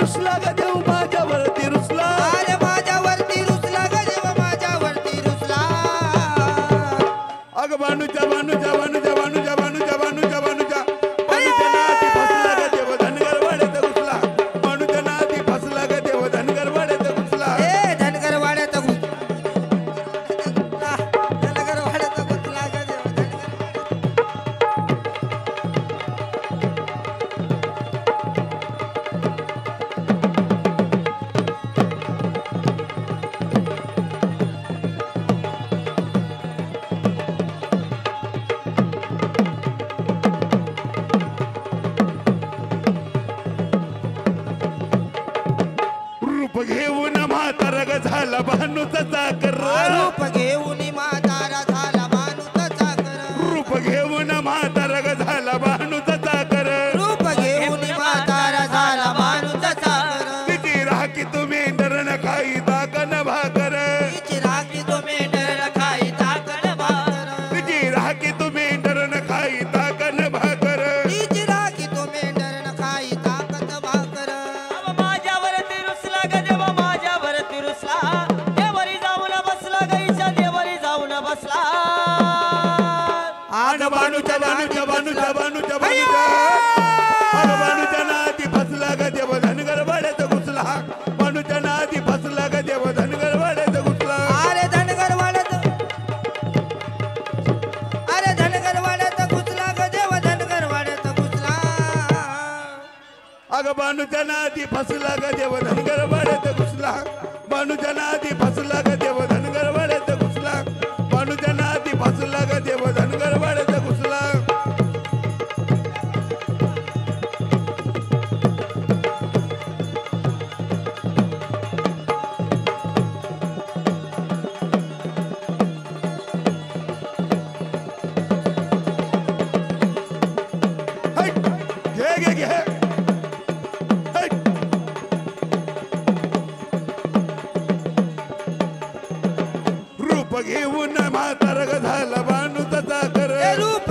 रुसला ग देव माझ्यावरती रुसला अरे माझ्यावरती रुसला ग देव माझ्यावरती रुसला अग भानुजा भानुजा भानुजा भानुजा भानुजा भानुजा भानुजा भानुजा नाती फसला ग देव धनगर वाड्यात घुसला भानुजा नाती फसला ग देव धनगर वाड्यात घुसला ए धनगर वाड्यात घुसला धनगर वाड्यात घुसला ग देव रूप घेऊन म्हातारा ग झाला भानुचा चाकर रूप घेऊन म्हातारा झाला भानुचा चाकर रूप घेऊन म्हातारा ग झाला भानुचा चाकर रूप घेऊन म्हातारा झाला भानुचा चाकर तिची राखी तुम्ही डरण खाई दाकन भाकर तिची राखी तो मेंढर खाई ताकद भाकर तिची राखी तुम्ही डरण खाई दाकन भाकर तिची राखी तो मेंढर खाई ताकद भाकर माझ्यावरती रुसला ग देव माझ्यावरती रुसला देवरी जाऊन बसला गईच्या देवरी जाऊन बसला आन भानुजा भानुजा भानुजा भानुजा भानुजा अग भानुजा नाती फसला ग देव धनगर वाड्यात घुसला भानुजा नाती फसला ग देव धनगर वाड्यात घुसला अरे धनगर वाड्यात अरे धनगर वाड्यात घुसला ग देव धनगर वाड्यात घुसला अग भानुजा नाती फसला ग देव धनगर वाड्यात घुसला भानुजा नाती फसला ग देव धनगर वाड्यात घुसला भानुजा नाती फसला ग देव धनगर वाड्यात घुसला हाय, घे घे घे हाय. रूप घेऊन म्हातारा ग झाला भानुचा चाकर रूप